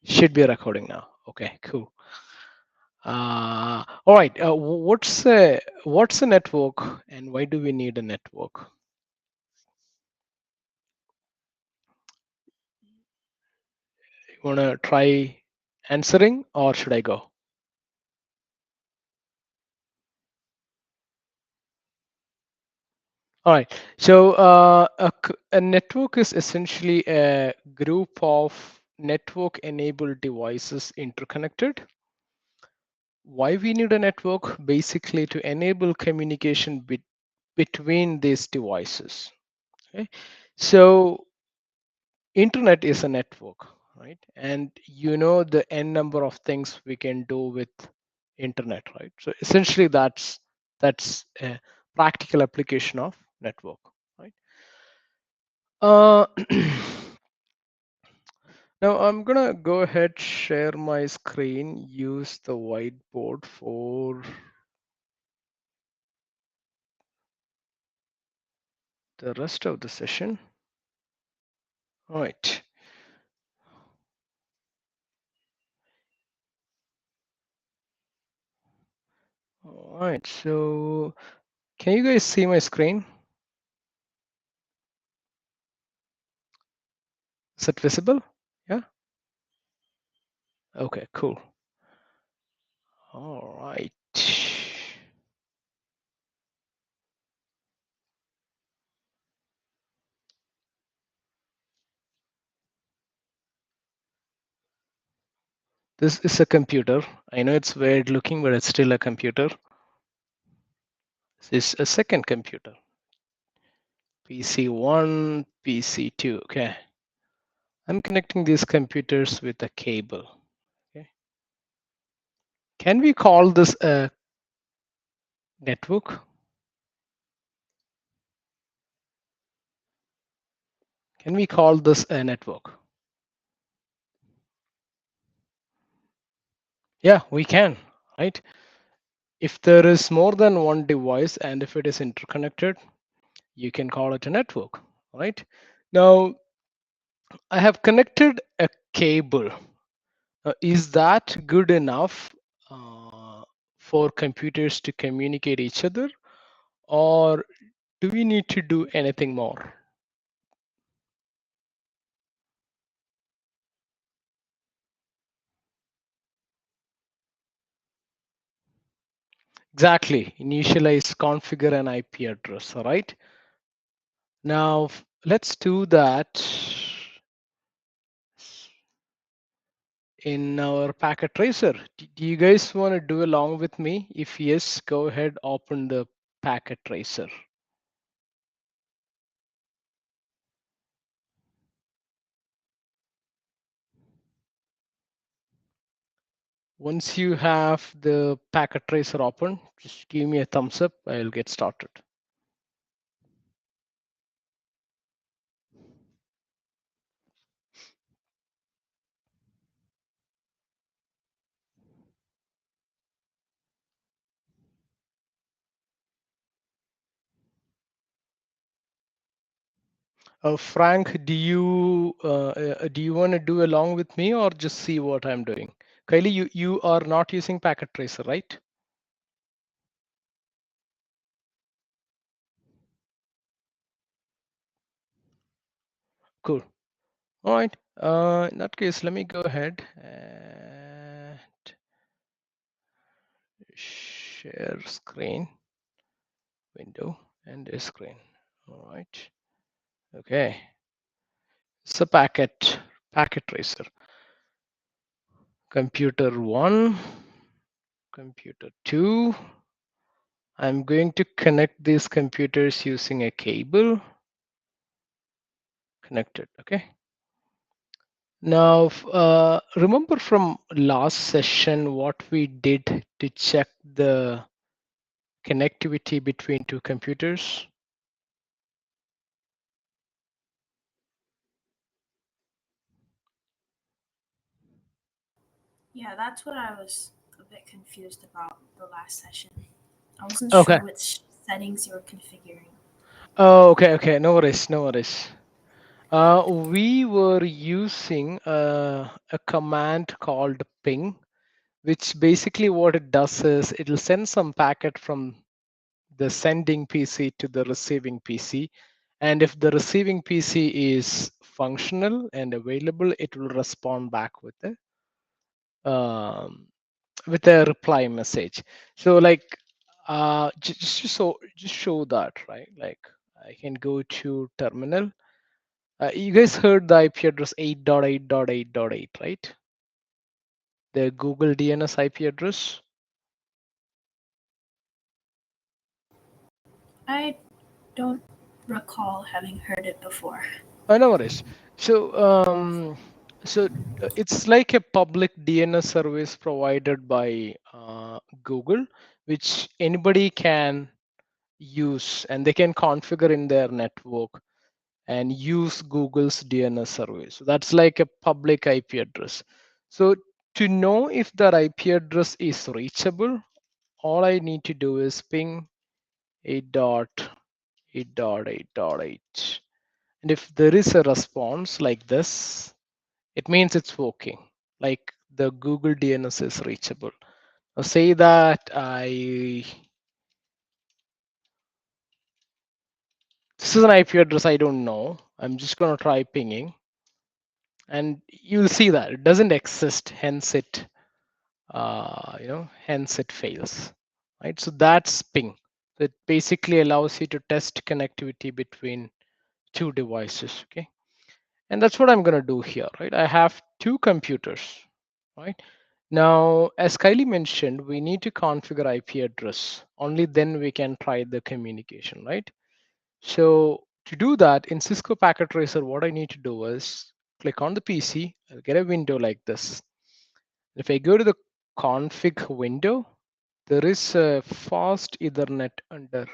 Should be recording now. Okay, cool. All right. What's a network, and why do we need a network? You wanna try answering, or should I go? All right. So a network is essentially a group of network-enabled devices interconnected. Why we need a network? Basically, to enable communication between these devices. Okay. So internet is a network, right? And you know the n number of things we can do with internet, right? So essentially that's a practical application of network, right? uh, Now I'm gonna go ahead, share my screen, use the whiteboard for the rest of the session. All right. All right, so can you guys see my screen? Is it visible? Yeah. Okay, cool. All right. This is a computer. I know it's weird looking, but it's still a computer. This is a second computer. PC1, PC2. Okay. I'm connecting these computers with a cable. Okay. Can we call this a network? Can we call this a network? Yeah, we can, right? If there is more than one device and if it is interconnected, you can call it a network, right? Now, I have connected a cable. Is that good enough for computers to communicate each other, or do we need to do anything more? Exactly. Initialize, configure an IP address. All right. Now let's do that in our packet tracer. Do you guys want to do along with me? If yes, go ahead, open the packet tracer. Once you have the packet tracer open, just give me a thumbs up. I'll get started. Frank, do you want to do along with me or just see what I'm doing? Kylie, you are not using packet tracer, right? Cool. All right. In that case, let me go ahead and share screen window and a screen. All right. Okay. It's a packet tracer. Computer 1, computer 2. I'm going to connect these computers using a cable. Connected. Okay. Now, remember from last session what we did to check the connectivity between two computers? Yeah, that's what I was a bit confused about the last session. I wasn't Okay. sure which settings you were configuring. Oh, okay. Okay. No worries. No worries. We were using a command called ping, which basically what it does is it'll send some packet from the sending PC to the receiving PC. And if the receiving PC is functional and available, it will respond back um, with a reply message. So like just show that, right? Like I can go to terminal. You guys heard the IP address 8.8.8.8, right? The Google DNS IP address. I don't recall having heard it before. No worries. So, it's like a public DNS service provided by Google, which anybody can use and they can configure in their network and use Google's DNS service. So that's like a public IP address. So to know if that IP address is reachable, all I need to do is ping 8.8.8.8. And if there is a response like this, it means it's working, like the Google DNS is reachable. Now say that this is an IP address I don't know. I'm just going to try pinging and you'll see that it doesn't exist. Hence it fails, right? So that's ping. It basically allows you to test connectivity between two devices, okay? And that's what I'm going to do here, right? I have two computers, right? Now, as Kylie mentioned, we need to configure IP address. Only then we can try the communication, right? So to do that in Cisco Packet Tracer, what I need to do is click on the PC. I'll get a window like this. If I go to the config window, there is a fast Ethernet under.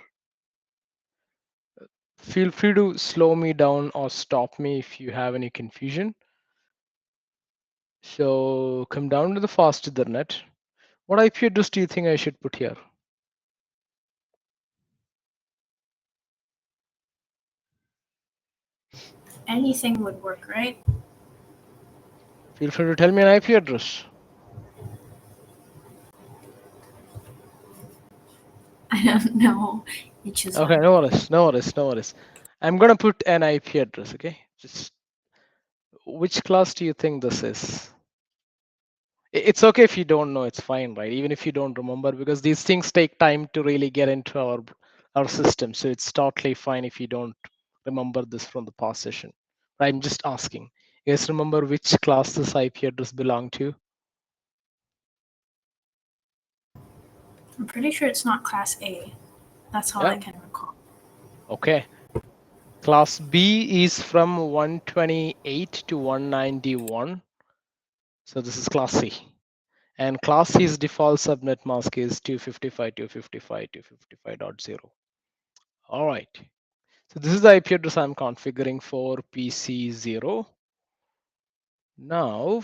Feel free to slow me down or stop me if you have any confusion. So come down to the fast Ethernet. What IP address do you think I should put here? Anything would work, right? Feel free to tell me an IP address. I don't know. You choose Okay, one. no worries, no worries, no worries. I'm gonna put an IP address, okay? Just which class do you think this is? It's okay if you don't know, it's fine, right? Even if you don't remember, because these things take time to really get into our system. So it's totally fine if you don't remember this from the past session. I'm just asking. You guys remember which class this IP address belong to? I'm pretty sure it's not Class A. That's all Yeah. I can recall. Okay. Class B is from 128 to 191. So this is class C. And class C's default subnet mask is 255.255.255.0. All right. So this is the IP address I'm configuring for PC0. Now,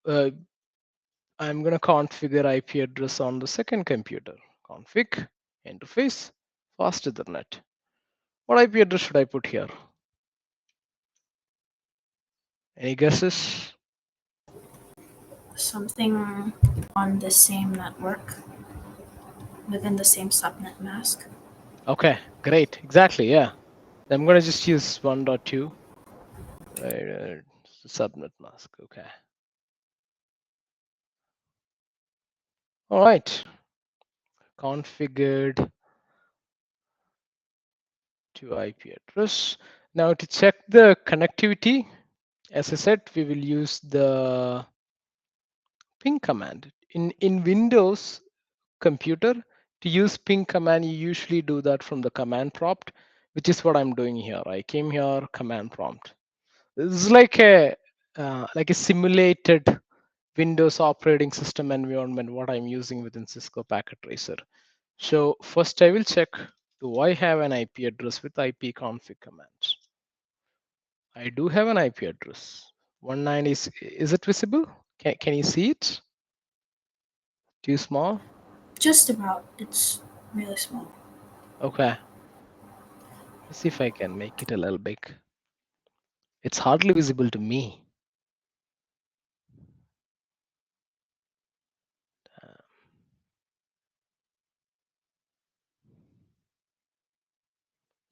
I'm going to configure IP address on the second computer. Config, interface, fast Ethernet. What IP address should I put here? Any guesses? Something on the same network within the same subnet mask. Okay, great. Exactly, yeah. I'm going to just use 1.2. Right, subnet mask. Okay. All right. Configured to IP address. Now to check the connectivity, as I said, we will use the ping command. In Windows computer, to use ping command, you usually do that from the command prompt, which is what I'm doing here. I came here, command prompt. This is like a simulated Windows operating system environment, what I'm using within Cisco Packet Tracer. So first I will check, do I have an IP address with IP config commands? I do have an IP address. 19 is it visible? Can you see it? Too small? Just about. It's really small. Okay, let's see if I can make it a little big. It's hardly visible to me.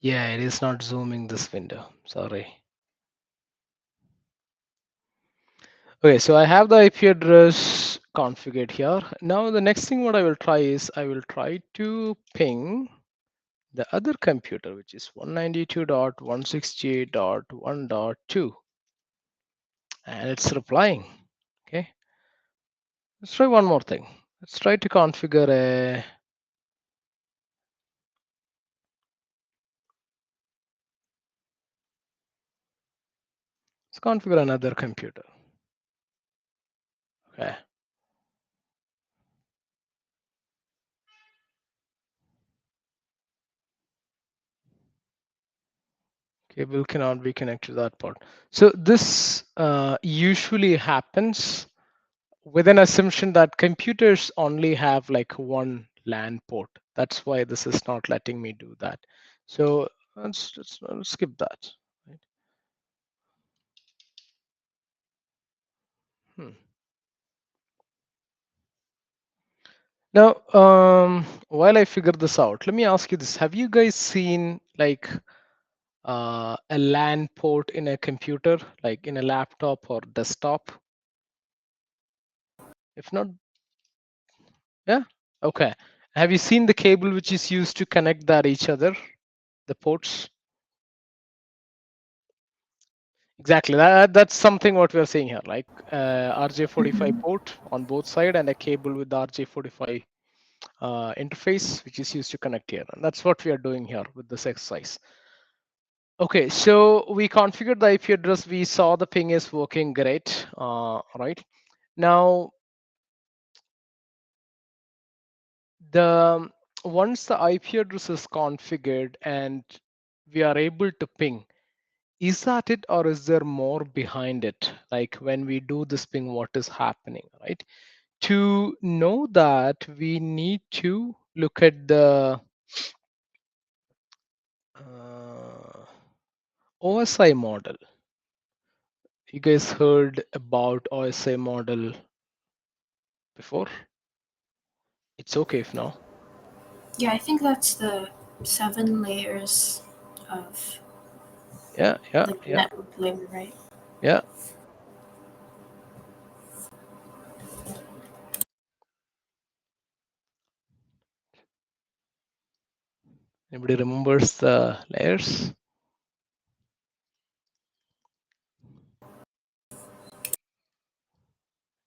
Yeah, it is not zooming this window. Sorry. Okay, so I have the IP address configured here. Now the next thing what I will try is I will try to ping the other computer, which is 192.168.1.2, and it's replying. Okay, let's try one more thing. Let's try to configure let's configure another computer. Okay. Cable cannot be connected to that port. So this usually happens with an assumption that computers only have like one LAN port. That's why this is not letting me do that. So let's skip that. Right? Hmm. Now, while I figure this out, let me ask you this: have you guys seen like a LAN port in a computer, like in a laptop or desktop? If not, yeah, okay. Have you seen the cable which is used to connect that each other, the ports? Exactly. That's something what we are seeing here, like RJ45 Mhm. port on both side and a cable with the RJ45 interface, which is used to connect here. And that's what we are doing here with this exercise. Okay, so we configured the IP address. We saw the ping is working great, right? Now, the once the IP address is configured and we are able to ping, is that it or is there more behind it? Like when we do this ping, what is happening, right? To know that, we need to look at the OSI model. You guys heard about OSI model before? It's okay if no. Yeah, I think that's the 7 layers of Yeah, yeah, like the yeah, network layer, right? yeah. Anybody remembers the layers?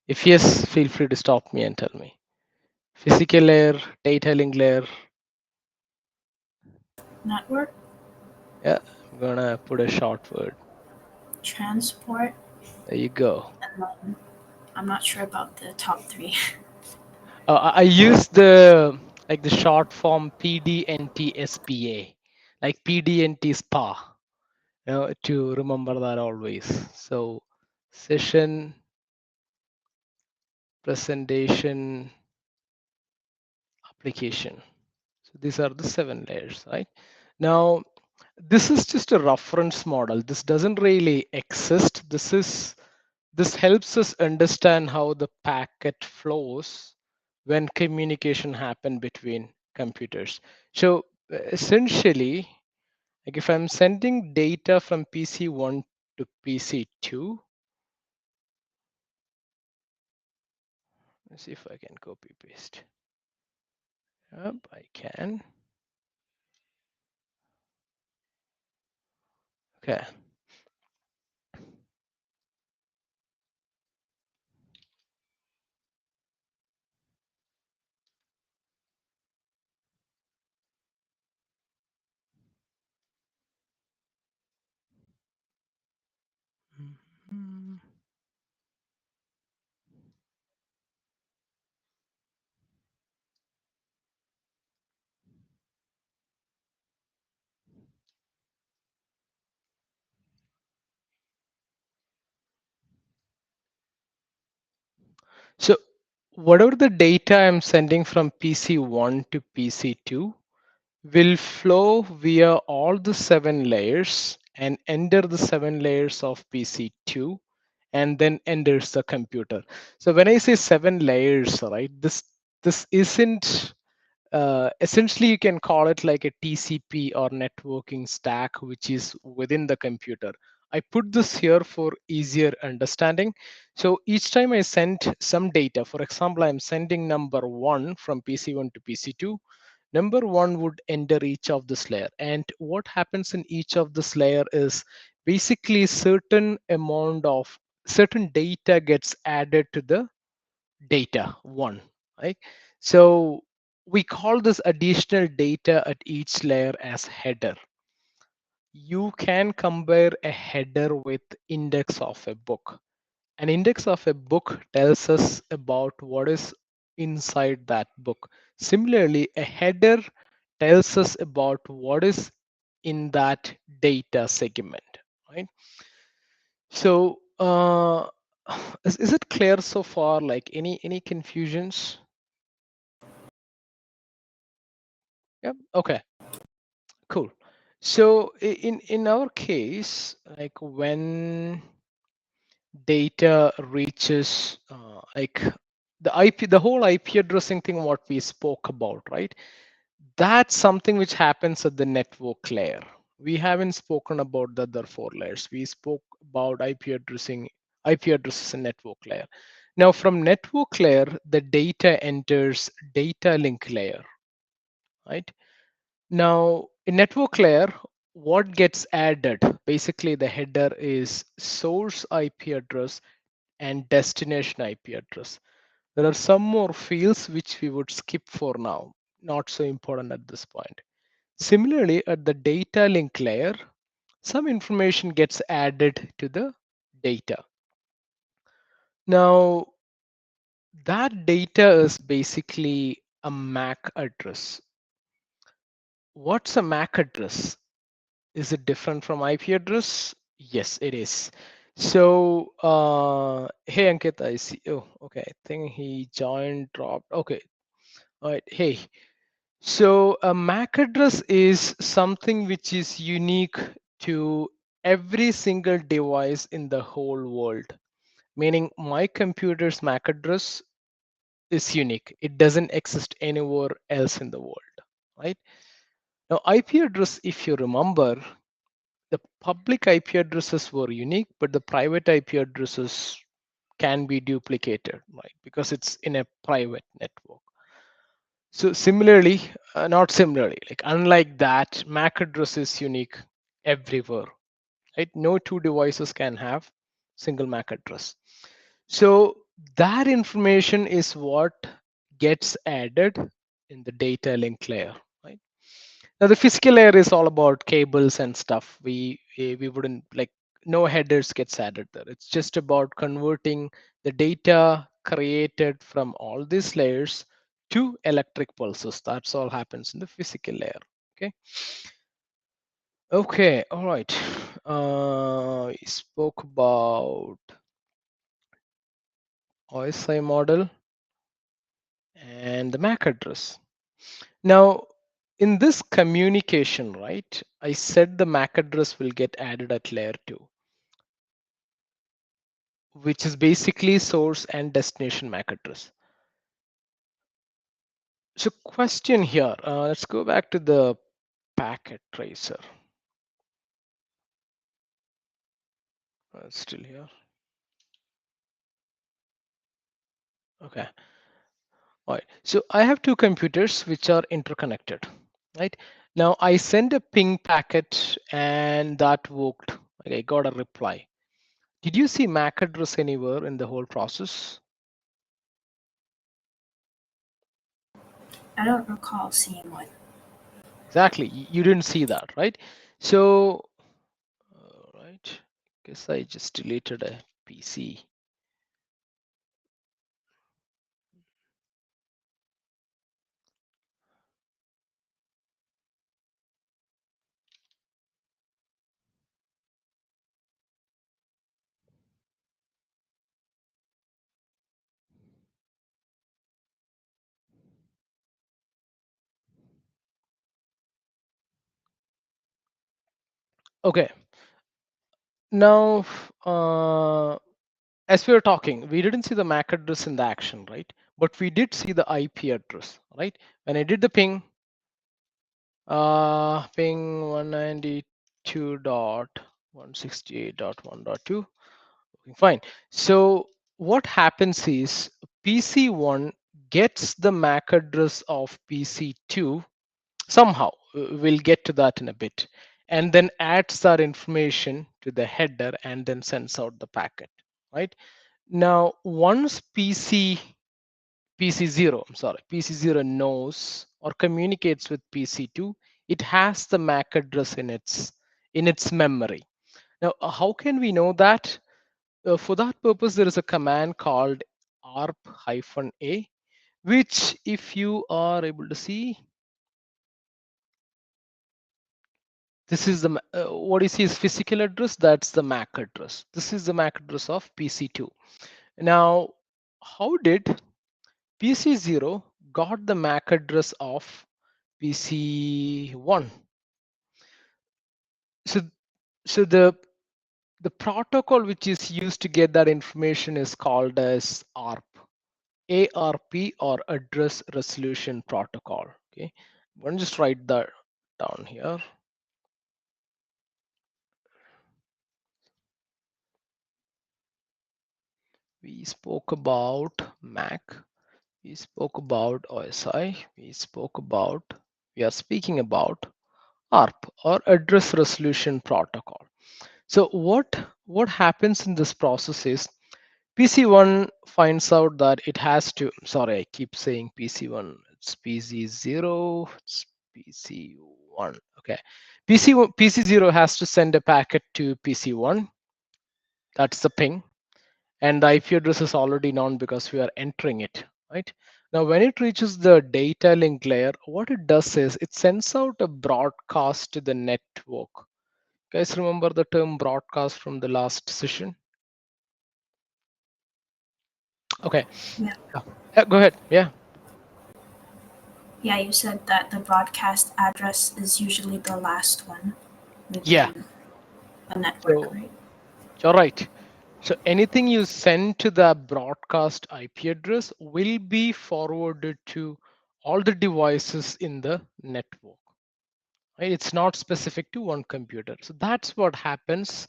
If yes, feel free to stop me and tell me. Physical layer, data link layer. Network, Yeah, I'm gonna put a short word. transport, There you go. and then I'm not sure about the top three. I use the like the short form PDNT-SPA, like PDNT SPA, to remember that always. So session, presentation, application. So these are the 7 layers, right? Now, this is just a reference model. This doesn't really exist. This helps us understand how the packet flows when communication happen between computers. So essentially, like if I'm sending data from PC1 to PC2, let's see if I can copy paste. Yep, I can. Okay. Mhm. So whatever the data I'm sending from PC1 to PC2 will flow via all the 7 layers and enter the 7 layers of PC2, and then enters the computer. So when I say 7 layers, right, this isn't essentially, you can call it like a TCP or networking stack, which is within the computer. I put this here for easier understanding. So each time I send some data, for example, I'm sending number 1 from PC1 to PC2. Number 1 would enter each of this layer. And what happens in each of this layer is basically certain data gets added to the data 1, right? So we call this additional data at each layer as header. You can compare a header with index of a book. An index of a book tells us about what is inside that book. Similarly, a header tells us about what is in that data segment, right? So is it clear so far? Like any confusions? Yep. Okay. Cool. So in our case, like when data reaches like the whole IP addressing thing, what we spoke about, right? That's something which happens at the network layer. We haven't spoken about the other 4 layers. We spoke about IP addresses and network layer. Now from network layer, the data enters data link layer, right? Now, in network layer, what gets added? Basically, the header is source IP address and destination IP address. There are some more fields which we would skip for now, not so important at this point. Similarly, at the data link layer, some information gets added to the data. Now, that data is basically a MAC address. What's a MAC address? Is it different from IP address? Yes, it is. So, hey Ankit, I see. Oh, okay. I think he joined, dropped. Okay. All right. Hey. So a MAC address is something which is unique to every single device in the whole world. Meaning my computer's MAC address is unique. It doesn't exist anywhere else in the world, right? Now IP address, if you remember, the public IP addresses were unique, but the private IP addresses can be duplicated, right? Because it's in a private network. So similarly, not similarly, like unlike that, MAC address is unique everywhere, right? No two devices can have single MAC address. So that information is what gets added in the data link layer, right? Now the physical layer is all about cables and stuff. We wouldn't like no headers gets added there. It's just about converting the data created from all these layers to electric pulses. That's all happens in the physical layer. Okay. Okay. All right. We spoke about OSI model and the MAC address. Now, in this communication, right, I said the MAC address will get added at layer 2, which is basically source and destination MAC address. So question here, let's go back to the packet tracer. It's still here. Okay. All right. So I have two computers which are interconnected, right? Now I send a ping packet and that worked. Okay, I got a reply. Did you see MAC address anywhere in the whole process? I don't recall seeing one. Exactly. You didn't see that, right? So, right. Guess I just deleted a PC. Okay. Now, as we were talking, we didn't see the MAC address in the action, right? But we did see the IP address, right? When I did the ping 192.168.1.2. Okay, fine. So what happens is PC1 gets the MAC address of PC2 somehow. We'll get to that in a bit, and then adds that information to the header and then sends out the packet, right? Now, once PC0, I'm sorry, PC0 knows or communicates with PC2, it has the MAC address in its memory. Now, how can we know that? For that purpose, there is a command called arp-a, which if you are able to see, this is the what you see is physical address. That's the MAC address. This is the MAC address of PC2. Now, how did PC0 got the MAC address of PC1? So, so the protocol which is used to get that information is called as ARP or Address Resolution Protocol. Okay, I'm going to just write that down here. We spoke about MAC. We spoke about OSI. We are speaking about ARP or Address Resolution Protocol. So what happens in this process is PC1 finds out that it has to, sorry, I keep saying PC1, it's PC0, it's PC1, okay. PC0 has to send a packet to PC1, that's the ping, and the IP address is already known because we are entering it, right? Now, when it reaches the data link layer, what it does is it sends out a broadcast to the network. Guys, remember the term broadcast from the last session? Okay. Yeah. Yeah, go ahead. Yeah. Yeah, you said that the broadcast address is usually the last one Yeah. within a network, So right? you're right. So anything you send to the broadcast IP address will be forwarded to all the devices in the network. Right? It's not specific to one computer. So that's what happens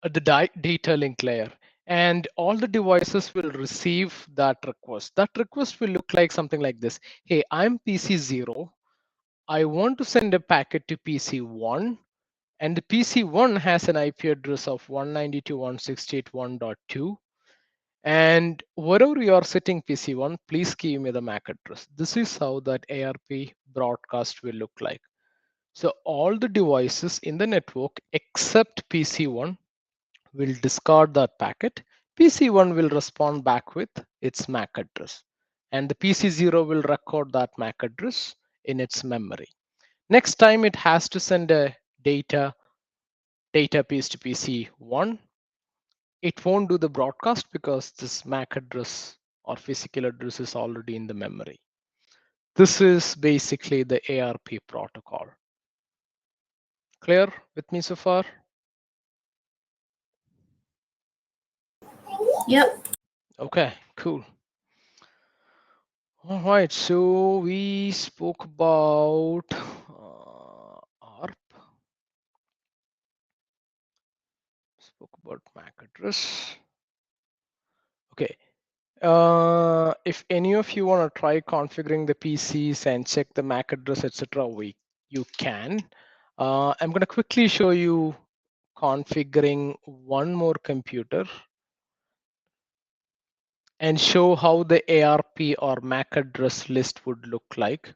at the data link layer. And all the devices will receive that request. That request will look like something like this. Hey, I'm PC0. I want to send a packet to PC1, and the PC1 has an IP address of 192.168.1.2. And wherever you are sitting PC1, please give me the MAC address. This is how that ARP broadcast will look like. So all the devices in the network except PC1 will discard that packet. PC1 will respond back with its MAC address. And the PC0 will record that MAC address in its memory. Next time it has to send a data piece to PC1, it won't do the broadcast because this MAC address or physical address is already in the memory. This is basically the ARP protocol. Clear with me so far? Yep. Okay, cool. All right, so we spoke about ARP, spoke about MAC address. Okay, if any of you want to try configuring the PCs and check the MAC address, etc., you can. I'm going to quickly show you configuring one more computer and show how the ARP or MAC address list would look like.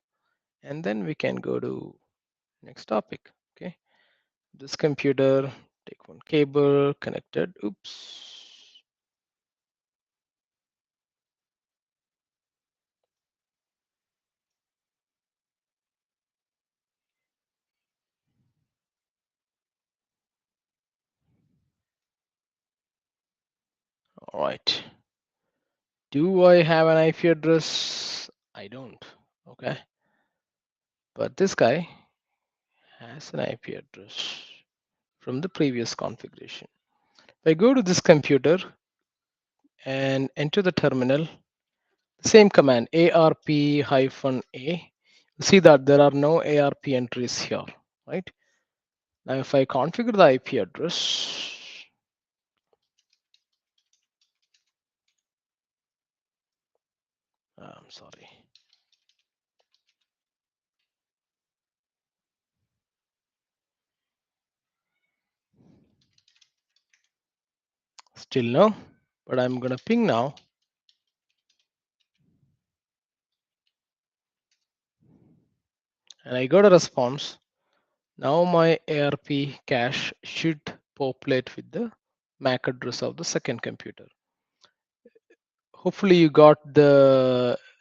And then we can go to next topic. Okay, this computer, take one cable, connected. Oops. All right. Do I have an IP address? I don't. Okay. But this guy has an IP address from the previous configuration. If I go to this computer and enter the terminal, same command arp-a. See that there are no ARP entries here, right? Now, if I configure the IP address, I'm sorry, still no, but I'm gonna ping now, and I got a response. Now my ARP cache should populate with the MAC address of the second computer. Hopefully you got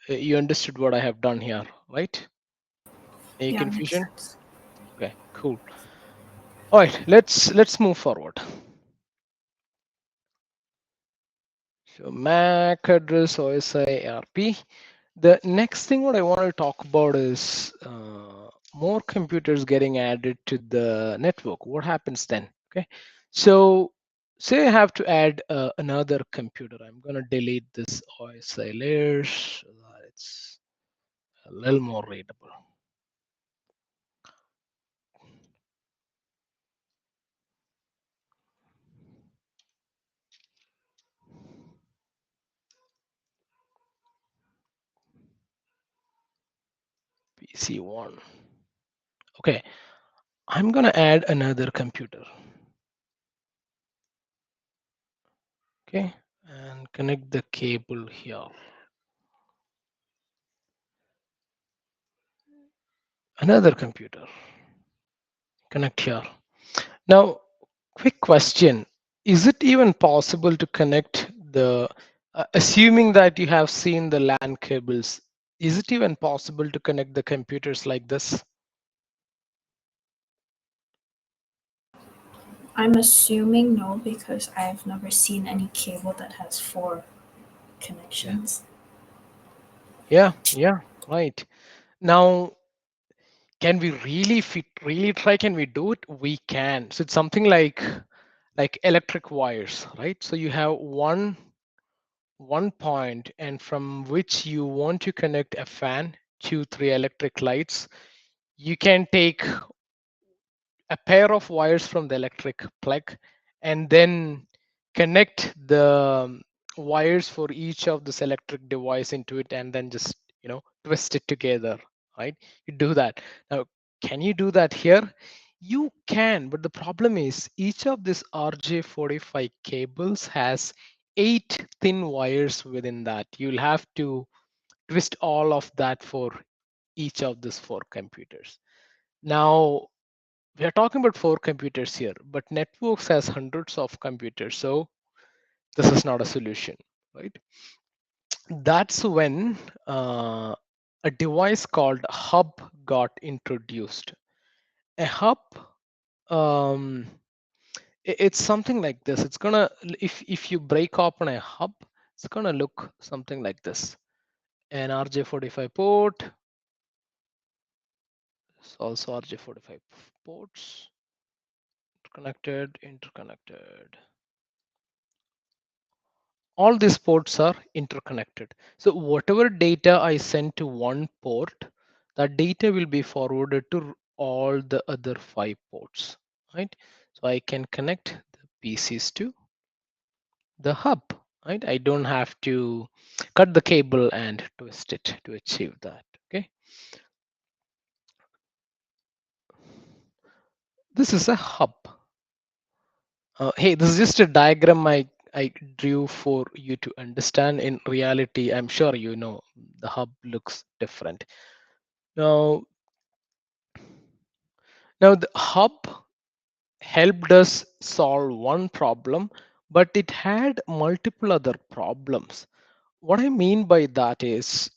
you understood what I have done here, right? Any Yeah, makes confusion? sense. Okay, cool. All right, let's move forward. So MAC address, OSI, ARP. The next thing what I want to talk about is more computers getting added to the network. What happens then? Okay, so say I have to add another computer. I'm going to delete this OSI layers so that it's a little more readable. PC1. Okay, I'm going to add another computer. Okay, and connect the cable here. Another computer. Connect here. Now, quick question. Is it even possible to connect assuming that you have seen the LAN cables, is it even possible to connect the computers like this? I'm assuming no because I've never seen any cable that has four Yeah, connections. yeah, right. Now, can we really, if we really try, can we do it? We can. So it's something like electric wires, right? So you have one point and from which you want to connect a fan, two, three electric lights. You can take a pair of wires from the electric plug and then connect the wires for each of this electric device into it and then just twist it together, right? You do that. Now, can you do that here? You can, but the problem is each of these RJ45 cables has 8 thin wires within that. You'll have to twist all of that for each of these 4 computers. Now, we are talking about 4 computers here, but networks has hundreds of computers, so this is not a solution, right? That's when a device called hub got introduced. A hub, um, it's something like this. It's gonna, if you break open a hub, it's gonna look something like this. An RJ45 port, it's also RJ45 ports, interconnected. All these ports are interconnected. So whatever data I send to one port, that data will be forwarded to all the other 5 ports, right? So I can connect the PCs to the hub, right? I don't have to cut the cable and twist it to achieve that, okay? This is a hub. Hey, this is just a diagram I drew for you to understand. In reality, I'm sure you know the hub looks different. Now, the hub helped us solve one problem, but it had multiple other problems. What I mean by that is,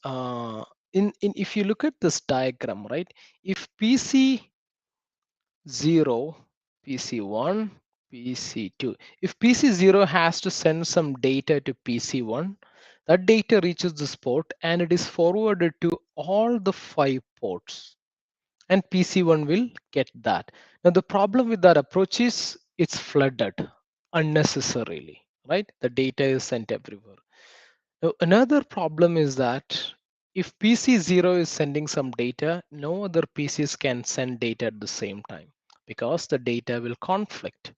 if you look at this diagram, right? If PC 0, PC 1, PC 2. If PC 0 has to send some data to PC 1, that data reaches this port and it is forwarded to all the 5 ports, and PC1 will get that. Now, the problem with that approach is it's flooded. unnecessarily, right? The data is sent everywhere. Now, another problem is that if PC0 is sending some data, no other PCs can send data at the same time because the data will conflict.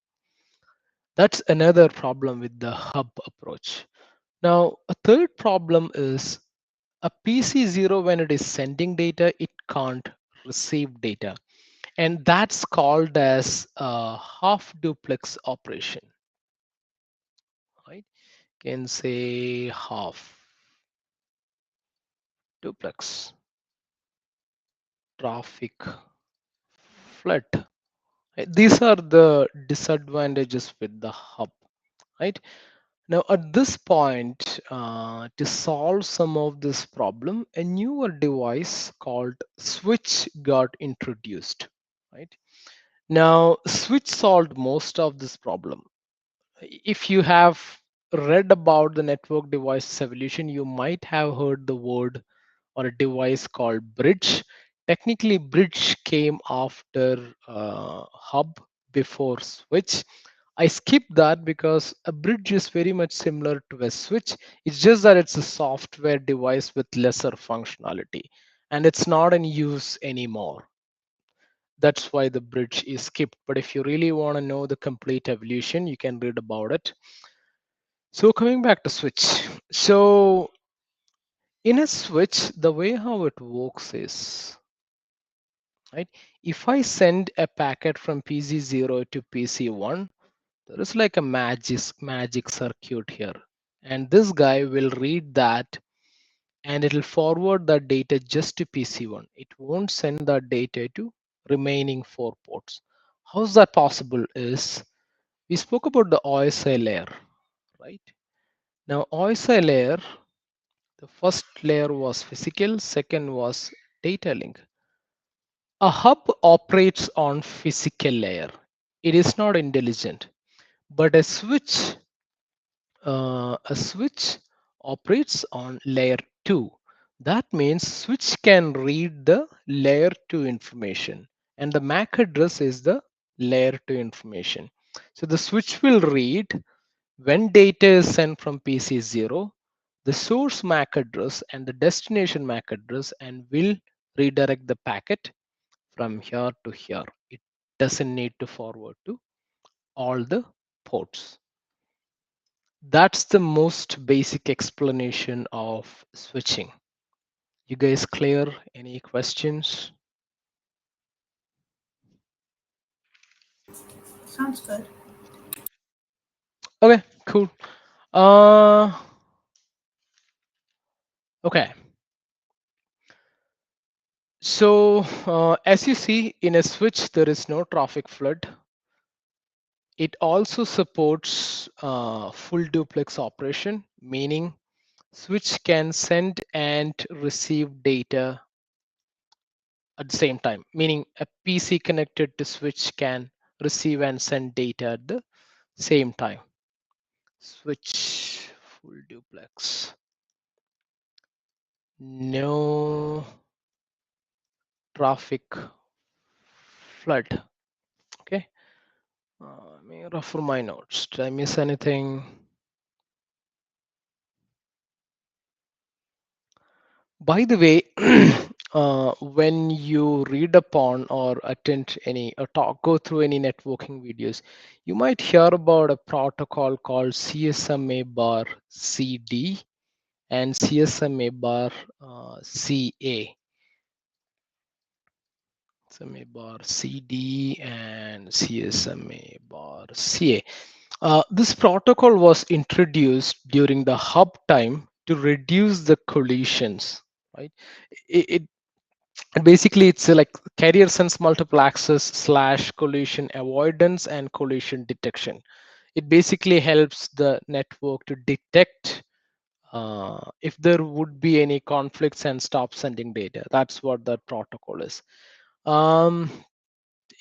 That's another problem with the hub approach. Now, a third problem is a PC0, when it is sending data, it can't receive data. And that's called as a half duplex operation, right? Can say half duplex traffic flood. These are the disadvantages with the hub, right? Now, at this point, to solve some of this problem, a newer device called switch got introduced, right? Now, switch solved most of this problem. If you have read about the network devices evolution, you might have heard the word or a device called bridge. Technically, bridge came after hub before switch. I skipped that because a bridge is very much similar to a switch. It's just that it's a software device with lesser functionality and it's not in use anymore. That's why the bridge is skipped. But if you really want to know the complete evolution, you can read about it. So coming back to switch. So in a switch, the way how it works is, right? If I send a packet from PC0 to PC1, there is like a magic circuit here. And this guy will read that and it'll forward that data just to PC1. It won't send that data to remaining 4 ports. How's that possible is we spoke about the OSI layer, right? Now OSI layer, the first layer was physical, second was data link. A hub operates on physical layer. It is not intelligent, but a switch operates on layer 2. That means switch can read the layer 2 information and the MAC address is the layer 2 information. So the switch will read when data is sent from PC0, the source MAC address and the destination MAC address and will redirect the packet from here to here. It doesn't need to forward to all the ports. That's the most basic explanation of switching. You guys clear? Any questions? Sounds good. Okay, cool. Uh, okay. So as you see in a switch, there is no traffic flood. It also supports full duplex operation, meaning switch can send and receive data at the same time, meaning a PC connected to switch can receive and send data at the same time. Switch full duplex. No traffic flood. Okay. Let me refer my notes. Did I miss anything? By the way, when you read upon or attend any or talk, go through any networking videos, you might hear about a protocol called CSMA bar CD and CSMA bar CA. CSMA bar CD and CSMA bar CA. This protocol was introduced during the hub time to reduce the collisions, right? It basically it's like carrier sense multiple access slash collision avoidance and collision detection. It basically helps the network to detect if there would be any conflicts and stop sending data. That's what that protocol is. um,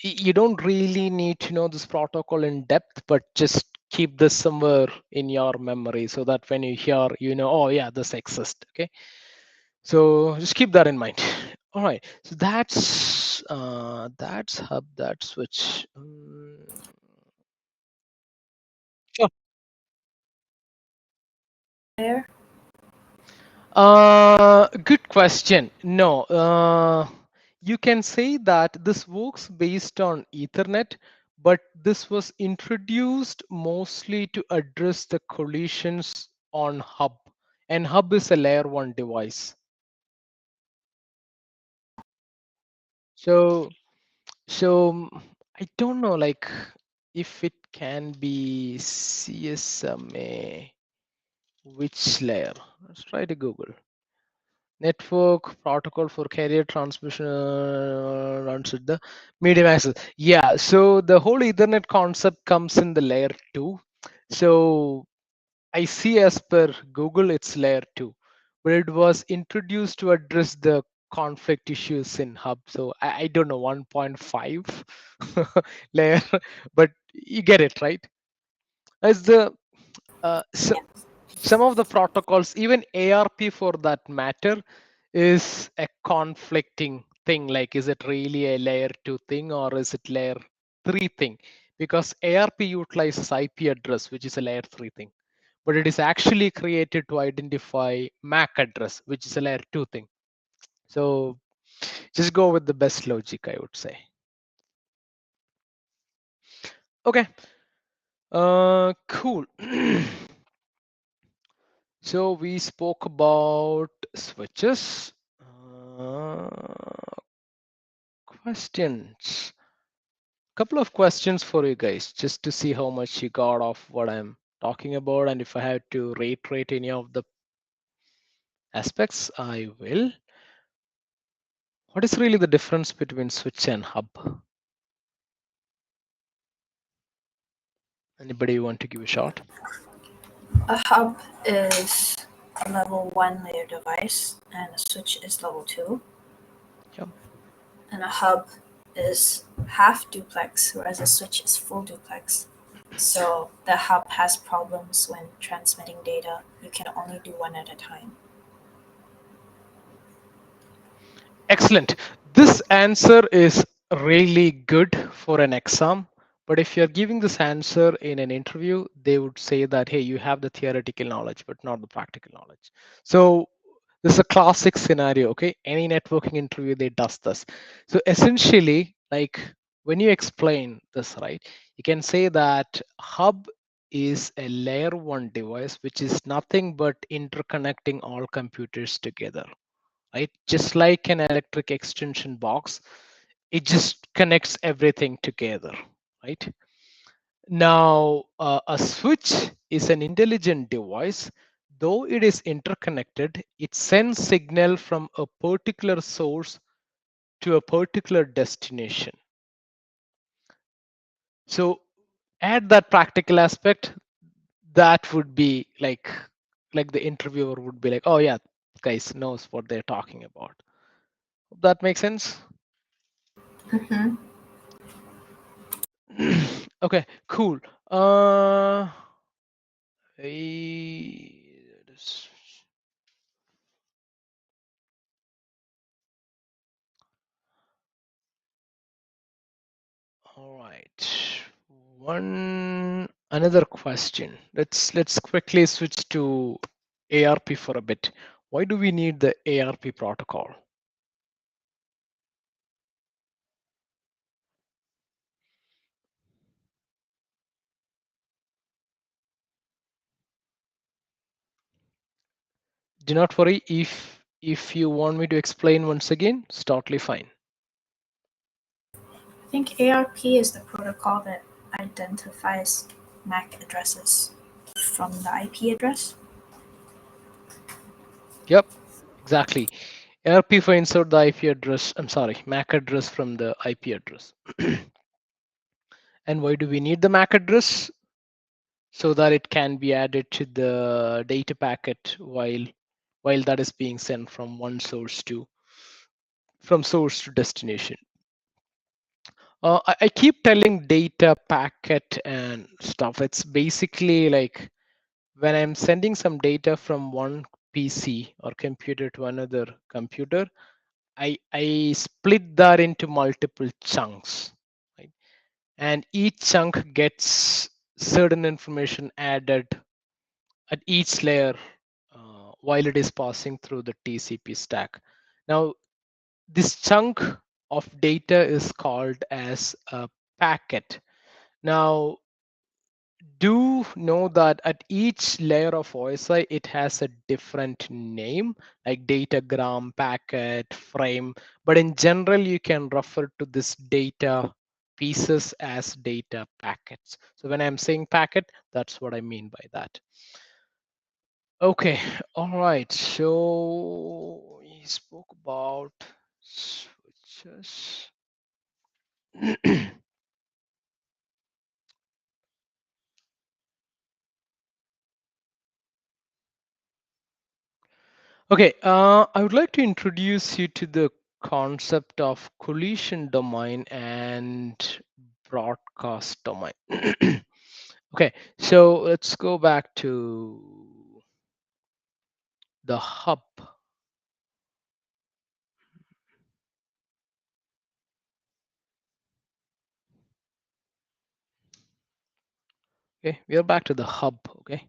you don't really need to know this protocol in depth, but just keep this somewhere in your memory so that when you hear, you know, oh yeah, this exists. Okay, so just keep that in mind. All right, so that's hub, that's switch. layer? Good question. No, you can say that this works based on Ethernet, but this was introduced mostly to address the collisions on hub, and hub is a layer one device. So, I don't know, like if it can be CSMA, which layer? Let's try to Google. Network protocol for carrier transmission runs at the medium access. Yeah, so the whole Ethernet concept comes in the layer 2. So I see as per Google, it's layer 2, but it was introduced to address the conflict issues in hub. So I don't know, 1.5 layer, but you get it, right? As the so Yeah. some of the protocols, even ARP for that matter, is a conflicting thing. Like, is it really a layer 2 thing or is it layer 3 thing? Because ARP utilizes IP address, which is a layer 3 thing, but it is actually created to identify MAC address, which is a layer 2 thing. So just go with the best logic, I would say. Okay, cool. So we spoke about switches. Questions. Couple of questions for you guys, just to see how much you got of what I'm talking about, and if I have to reiterate any of the aspects, I will. What is really the difference between switch and hub? Anybody want to give a shot? A hub is a level 1 layer device, and a switch is level 2. Yeah. And a hub is half duplex, whereas a switch is full duplex. So the hub has problems when transmitting data. You can only do one at a time. Excellent. This answer is really good for an exam. But if you're giving this answer in an interview, they would say that, hey, you have the theoretical knowledge, but not the practical knowledge. So this is a classic scenario, okay? Any networking interview, they does this. So essentially, like when you explain this, right, you can say that hub is a layer one device, which is nothing but interconnecting all computers together, right? Just like an electric extension box, it just connects everything together, right? Now, a switch is an intelligent device. Though it is interconnected, it sends signal from a particular source to a particular destination. So add that practical aspect, that would be like the interviewer would be like, oh yeah, guys knows what they're talking about. That makes sense. Mm-hmm. Okay, cool. Uh, this- all right. One another question. Let's quickly switch to ARP for a bit. Why do we need the ARP protocol? Do not worry if you want me to explain once again, it's totally fine. I think ARP is the protocol that identifies MAC addresses from the IP address. Yep, exactly. ARP finds out the IP address, I'm sorry, MAC address from the IP address. And why do we need the MAC address? So that it can be added to the data packet while that is being sent from one source to from source to destination. I keep telling data packet and stuff. It's basically like when I'm sending some data from one PC or computer to another computer, I split that into multiple chunks, right? And each chunk gets certain information added at each layer while it is passing through the TCP stack. Now, this chunk of data is called as a packet. Now, do know that at each layer of OSI, it has a different name like datagram, packet, frame. But in general, you can refer to this data pieces as data packets. So when I'm saying packet, that's what I mean by that. Okay, all right. So we spoke about switches. Okay, I would like to introduce you to the concept of collision domain and broadcast domain. Okay, so let's go back to the hub. Okay, we are back to the hub. Okay,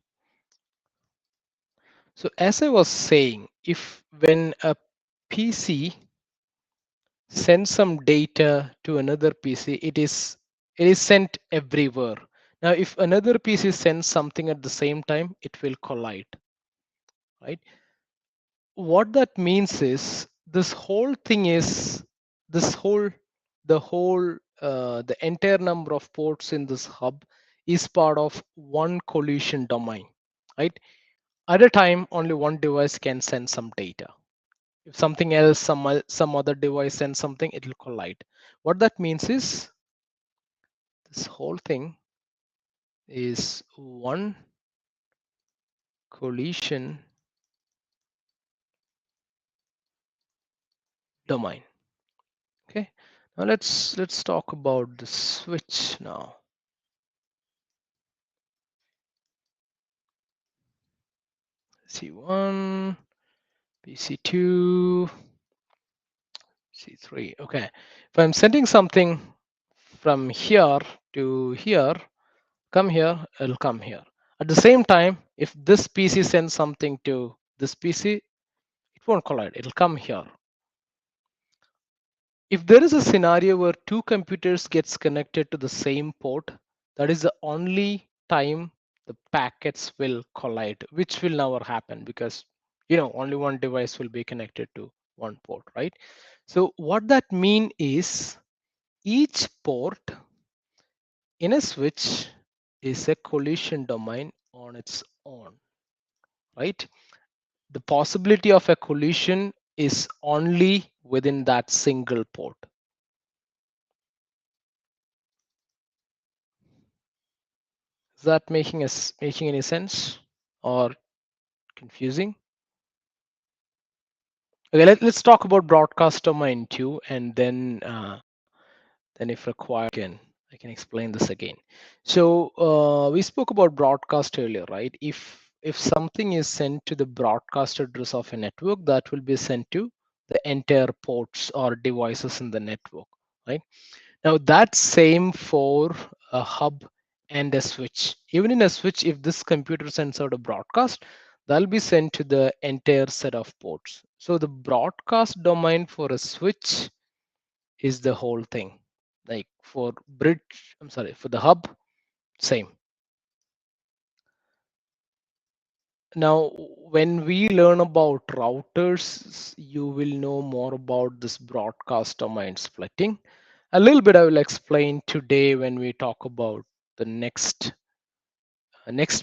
so as I was saying, if when a PC sends some data to another PC, it is sent everywhere. Now, if another PC sends something at the same time, it will collide, right? What that means is this whole thing is this whole the whole the entire number of ports in this hub is part of one collision domain, right? At a time, only one device can send some data. If something else, some other device sends something, it will collide. What that means is this whole thing is one collision domain. Okay. Now let's talk about the switch now. C1, PC2, C3. Okay. If I'm sending something from here to here, come here, it'll come here. At the same time, if this PC sends something to this PC, it won't collide. It'll come here. If there is a scenario where two computers gets connected to the same port, that is the only time the packets will collide, which will never happen because only one device will be connected to one port, right? So what that mean is each port in a switch is a collision domain on its own, right? The possibility of a collision is only within that single port. Is that making any sense or confusing? Okay, let's talk about broadcast domain too, and then if required, I can explain this again. So we spoke about broadcast earlier, right? If something is sent to the broadcast address of a network, that will be sent to the entire ports or devices in the network, right? Now that's same for a hub and a switch. Even in a switch, if this computer sends out a broadcast, that'll be sent to the entire set of ports. So the broadcast domain for a switch is the whole thing. Like for for the hub, same. Now, when we learn about routers, you will know more about this broadcast domain splitting. A little bit I will explain today when we talk about the next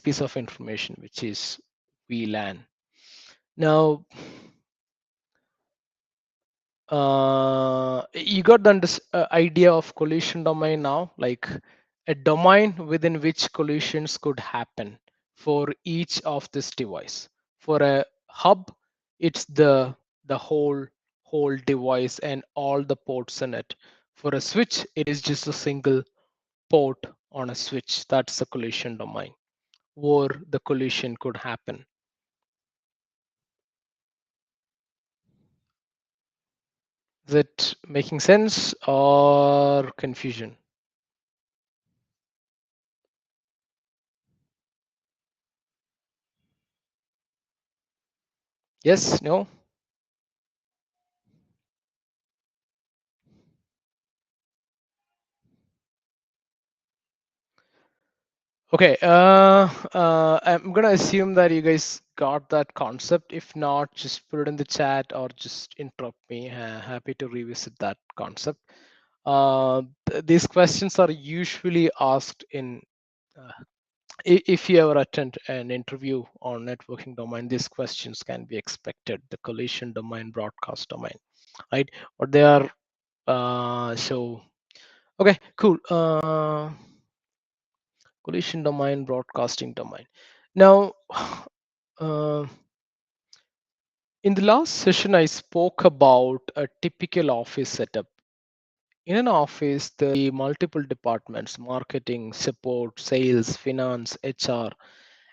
piece of information, which is VLAN. Now, you got the idea of collision domain now, like a domain within which collisions could happen for each of this device. For a hub, it's the whole device and all the ports in it. For a switch, it is just a single port on a switch. That's the collision domain where the collision could happen. Is it making sense or confusion? Yes, no? Okay, I'm gonna assume that you guys got that concept. If not, just put it in the chat or just interrupt me. Happy to revisit that concept. These questions are usually asked in, uh, if you ever attend an interview on networking domain, these questions can be expected. The collision domain, broadcast domain, right? Or they are, so, okay, cool. Collision domain, broadcasting domain. Now, uh, in the last session, I spoke about a typical office setup. In an office, there are multiple departments: marketing, support, sales, finance, HR,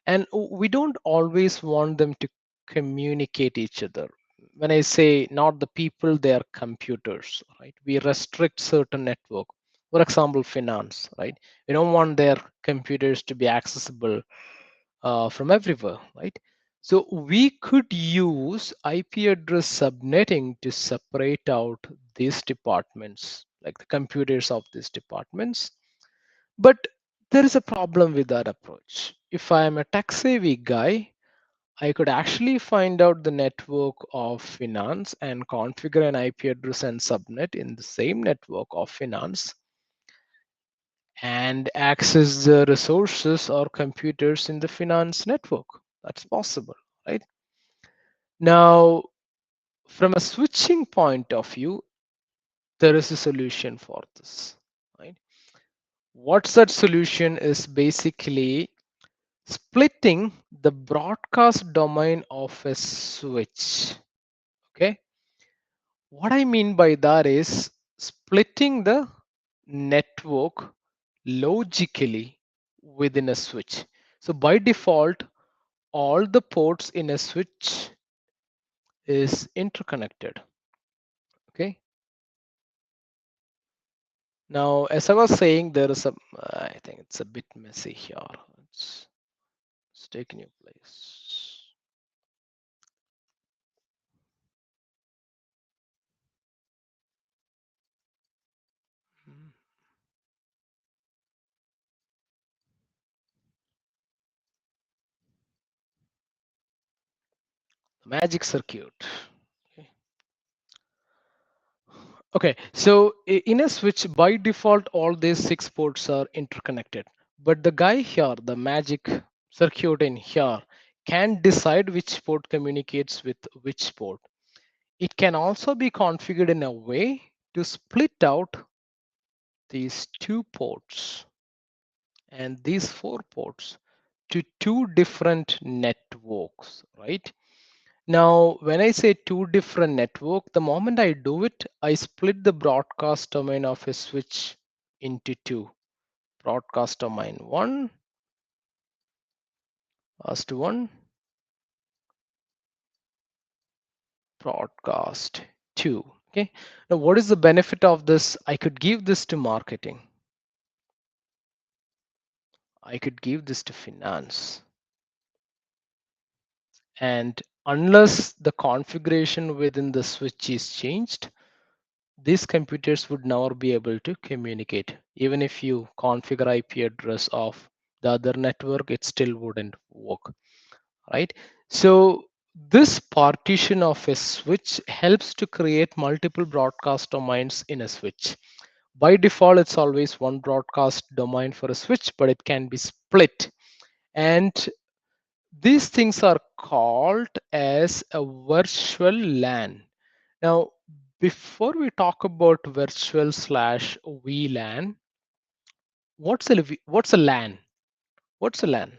and we don't always want them to communicate each other. When I say not the people, they are computers, right? We restrict certain network. For example, finance, right? We don't want their computers to be accessible from everywhere, right? So we could use IP address subnetting to separate out these departments, like the computers of these departments. But there is a problem with that approach. If I am a tech savvy guy, I could actually find out the network of finance and configure an IP address and subnet in the same network of finance and access the resources or computers in the finance network. That's possible, right? Now, from a switching point of view, there is a solution for this, right? What's that solution is basically splitting the broadcast domain of a switch. Okay, what I mean by that is splitting the network logically within a switch. So by default, all the ports in a switch is interconnected. Okay, now as I was saying, there is a, I think it's a bit messy here. Let's take a new place. The magic circuit. Okay. Okay, so in a switch, by default, all these 6 ports are interconnected. But the guy here, the magic circuit in here, can decide which port communicates with which port. It can also be configured in a way to split out these 2 ports and these 4 ports to 2 different networks, right? Now, when I say 2 different network, the moment I do it, I split the broadcast domain of a switch into 2. Broadcast domain 1, as to 1, broadcast 2. Okay. Now, what is the benefit of this? I could give this to marketing. I could give this to finance. And unless the configuration within the switch is changed, these computers would never be able to communicate. Even if you configure IP address of the other network, it still wouldn't work, right? So this partition of a switch helps to create multiple broadcast domains in a switch. By default, it's always one broadcast domain for a switch, but it can be split. And these things are called as a virtual LAN. Now, before we talk about virtual slash VLAN, what's a LAN? What's a LAN?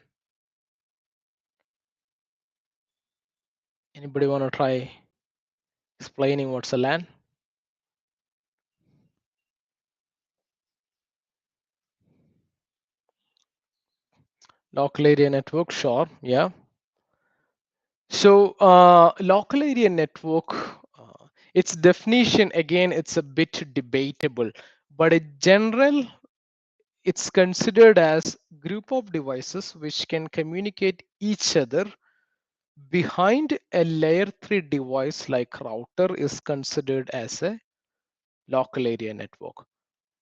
Anybody want to try explaining what's a LAN? Local area network, sure, yeah. So local area network, its definition again, it's a bit debatable, but in general, it's considered as group of devices which can communicate each other Behind a layer 3 device like router is considered as a local area network.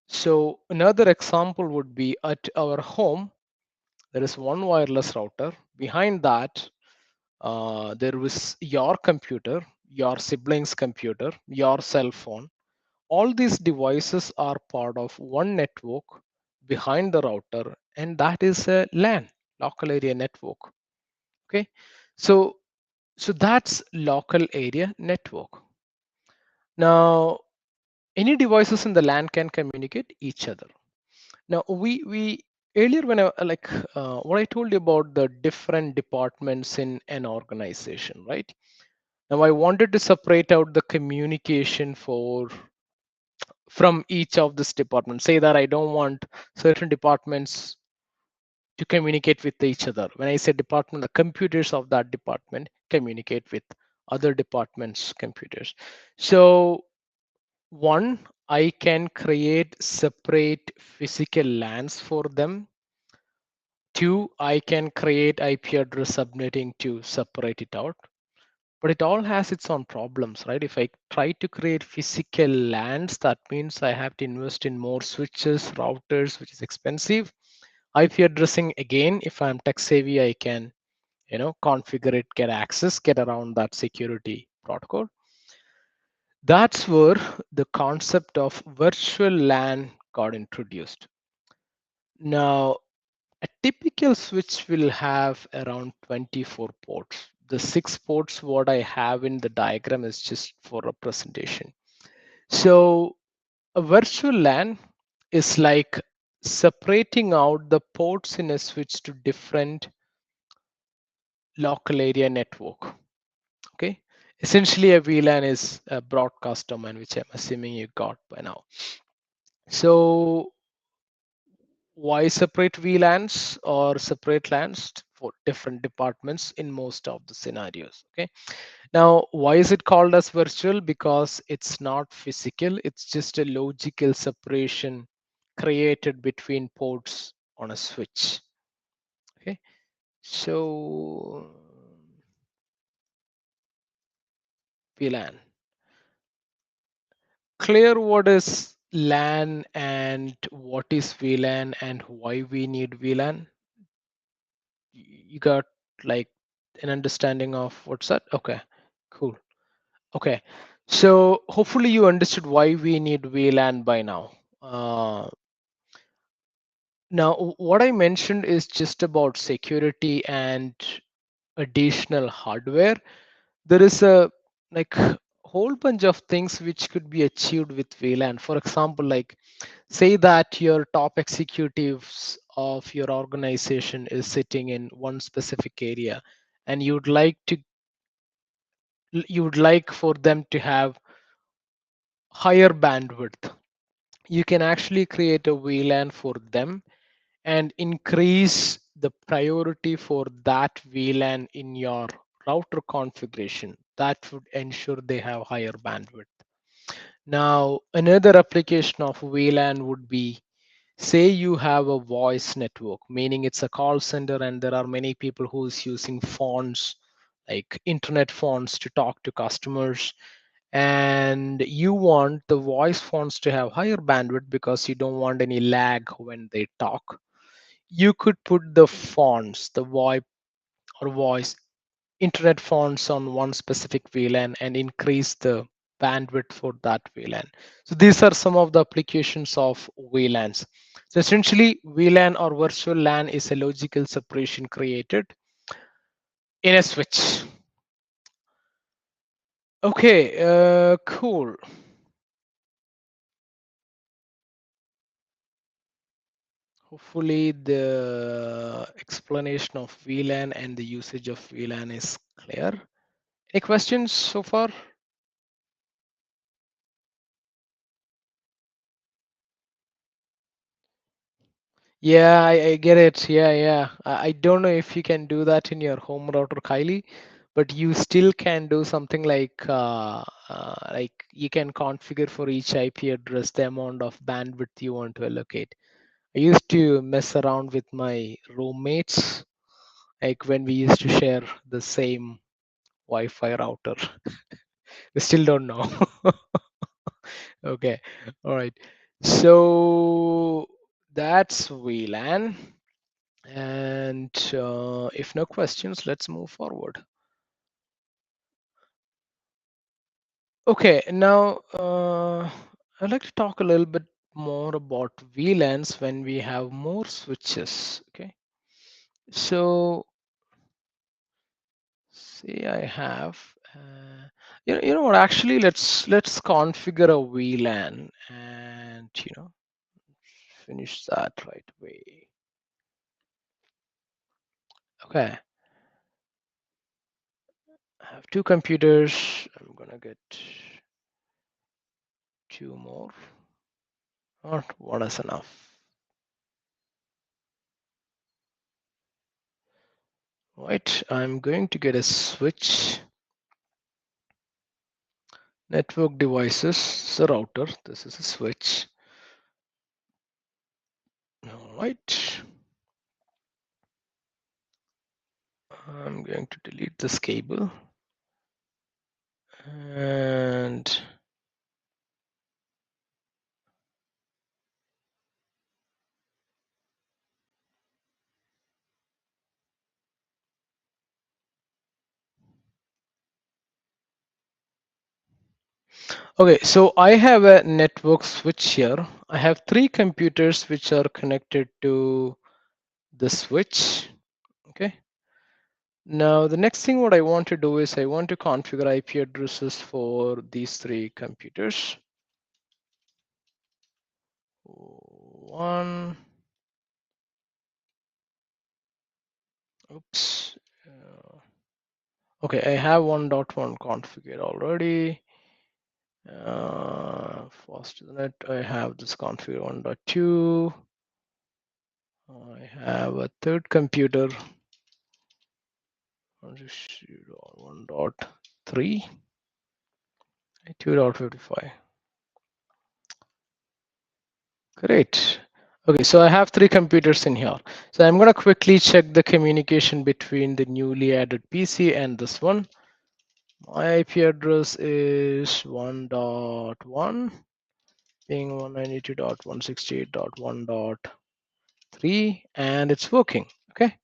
So another example would be at our home, there is one wireless router. Behind that, there was your computer, your sibling's computer, your cell phone. All these devices are part of one network behind the router, and that is a LAN, local area network. Okay, so that's local area network. Now, any devices in the LAN can communicate each other. Now, we earlier when I what I told you about the different departments in an organization, right? Now, I wanted to separate out the communication for from each of this department. Say that I don't want certain departments to communicate with each other. When I say department, the computers of that department communicate with other departments' computers. So one, I can create separate physical LANs for them. Two, I can create IP address subnetting to separate it out. But it all has its own problems, right? If I try to create physical LANs, that means I have to invest in more switches, routers, which is expensive. IP addressing, again, if I'm tech savvy, I can, configure it, get access, get around that security protocol. That's where the concept of virtual LAN got introduced. Now, a typical switch will have around 24 ports. The 6 ports what I have in the diagram is just for representation. So a virtual LAN is like separating out the ports in a switch to different local area network. Okay. Essentially, a VLAN is a broadcast domain, which I'm assuming you got by now. So why separate VLANs or separate LANs for different departments in most of the scenarios? Okay. Now, why is it called as virtual? Because it's not physical. It's just a logical separation created between ports on a switch. Okay. So VLAN. Clear what is LAN and what is VLAN and why we need VLAN? You got like an understanding of what's that? Okay, cool. Okay, so hopefully you understood why we need VLAN by now. Now, what I mentioned is just about security and additional hardware. There is a like whole bunch of things which could be achieved with VLAN. For example, like say that your top executives of your organization is sitting in one specific area and you would like for them to have higher bandwidth. You can actually create a VLAN for them and increase the priority for that VLAN in your router configuration. That would ensure they have higher bandwidth. Now, another application of VLAN would be, say you have a voice network, meaning it's a call center and there are many people who's using phones, like internet phones to talk to customers, and you want the voice phones to have higher bandwidth because you don't want any lag when they talk. You could put the fonts, the VoIP or voice internet fonts on one specific VLAN and increase the bandwidth for that VLAN. So these are some of the applications of VLANs. So essentially, VLAN or virtual LAN is a logical separation created in a switch. Okay, cool. Hopefully the explanation of VLAN and the usage of VLAN is clear. Any questions so far? Yeah, I get it. Yeah, yeah. I don't know if you can do that in your home router, Kylie, but you still can do something like you can configure for each IP address the amount of bandwidth you want to allocate. I used to mess around with my roommates like when we used to share the same Wi-Fi router. We still don't know. Okay, all right. So that's VLAN. And if no questions, let's move forward. Okay, now I'd like to talk a little bit more about VLANs when we have more switches. Okay, so say I have, you know what? Actually, let's configure a VLAN and finish that right away. Okay, I have two computers. I'm gonna get two more. Or one is enough. Right, I'm going to get a switch. Network devices, so router. This is a switch. All right. I'm going to delete this cable. And okay, so I have a network switch here. I have three computers which are connected to the switch. Okay. Now the next thing what I want to do is I want to configure IP addresses for these three computers. One. Oops. Okay, I have 1.1 configured already. Fast Ethernet, I have this configured 1.2. I have a third computer, 1.3, 2.55. Great. Okay, so I have three computers in here. So I'm going to quickly check the communication between the newly added PC and this one. My IP address is 1.1, being 192.168.1.3, and it's working. Okay.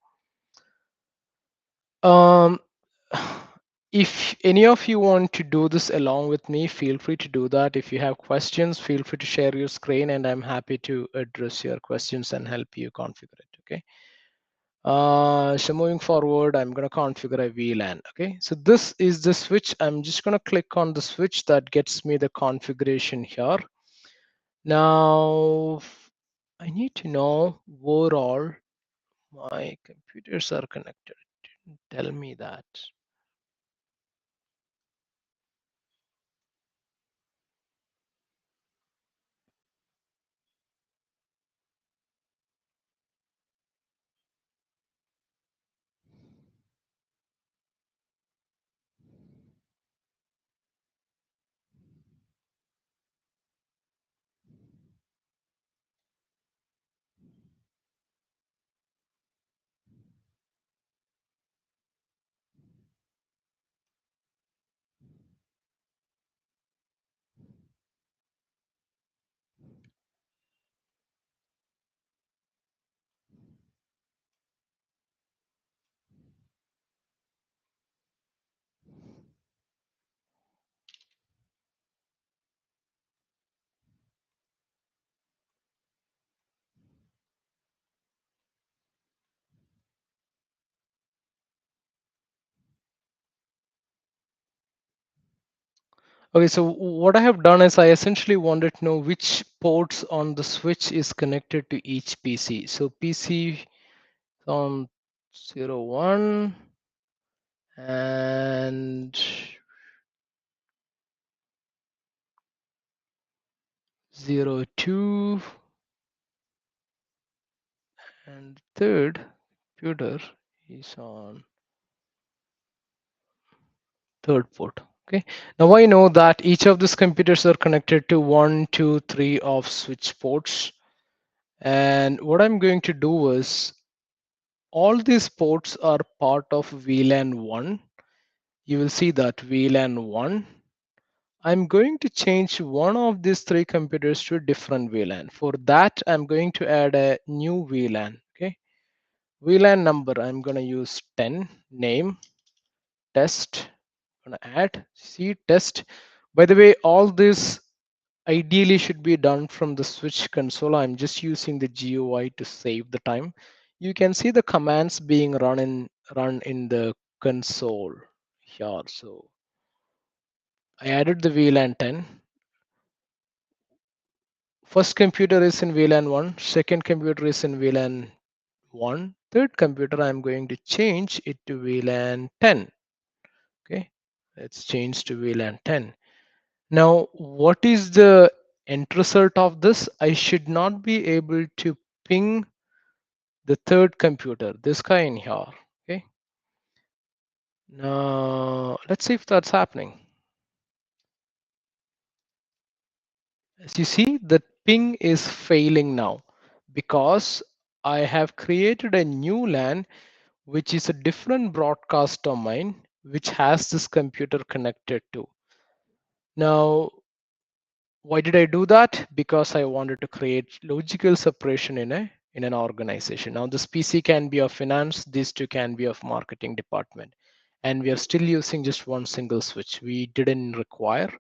If any of you want to do this along with me, feel free to do that. If you have questions, feel free to share your screen and I'm happy to address your questions and help you configure it. Okay. So moving forward, I'm going to configure a VLAN. Okay. So this is the switch. I'm just going to click on the switch that gets me the configuration here. Now, I need to know where all my computers are connected. Tell me that. Okay, so what I have done is I essentially wanted to know which ports on the switch is connected to each PC. So PC on 01 and 02 and third computer is on third port. Okay, now I know that each of these computers are connected to 1, 2, 3 of switch ports. And what I'm going to do is all these ports are part of VLAN 1. You will see that VLAN 1. I'm going to change one of these three computers to a different VLAN. For that, I'm going to add a new VLAN. Okay, VLAN number, I'm going to use 10, name, test, I'm going to add C test. By the way, all this ideally should be done from the switch console. I'm just using the GUI to save the time. You can see the commands being run in the console here. So I added the VLAN 10. First computer is in VLAN 1, second computer is in VLAN 1, third computer I'm going to change it to VLAN 10. Okay, let's change to VLAN 10. Now, what is the end result of this? I should not be able to ping the third computer, this guy in here. Okay, now let's see if that's happening. As you see, the ping is failing now because I have created a new LAN which is a different broadcast domain which has this computer connected to. Now, why did I do that? Because I wanted to create logical separation in an organization. Now, this PC can be of finance, these two can be of marketing department, and we are still using just one single switch. We didn't require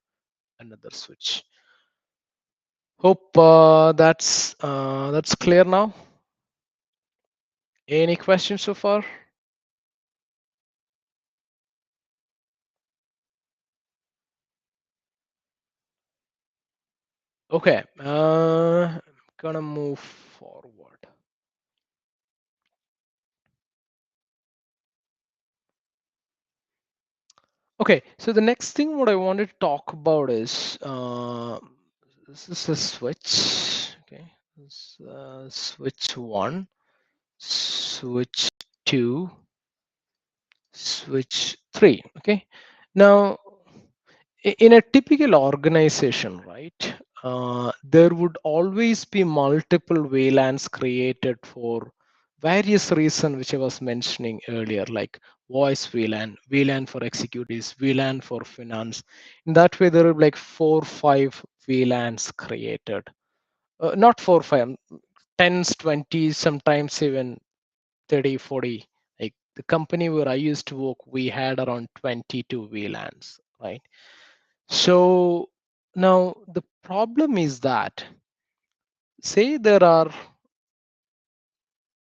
another switch. Hope that's clear now. Any questions so far? Okay, I'm gonna move forward. Okay, so the next thing what I wanted to talk about is this is a switch. Okay, this, switch 1, switch 2, switch 3. Okay, now in a typical organization, right, there would always be multiple VLANs created for various reasons, which I was mentioning earlier, like voice VLAN, VLAN for executives, VLAN for finance. In that way, there are like 4 or 5 VLANs created. Not 4 or 5, tens, 20s, sometimes even 30, 40. Like the company where I used to work, we had around 22 VLANs, right? So now the problem is that, say there are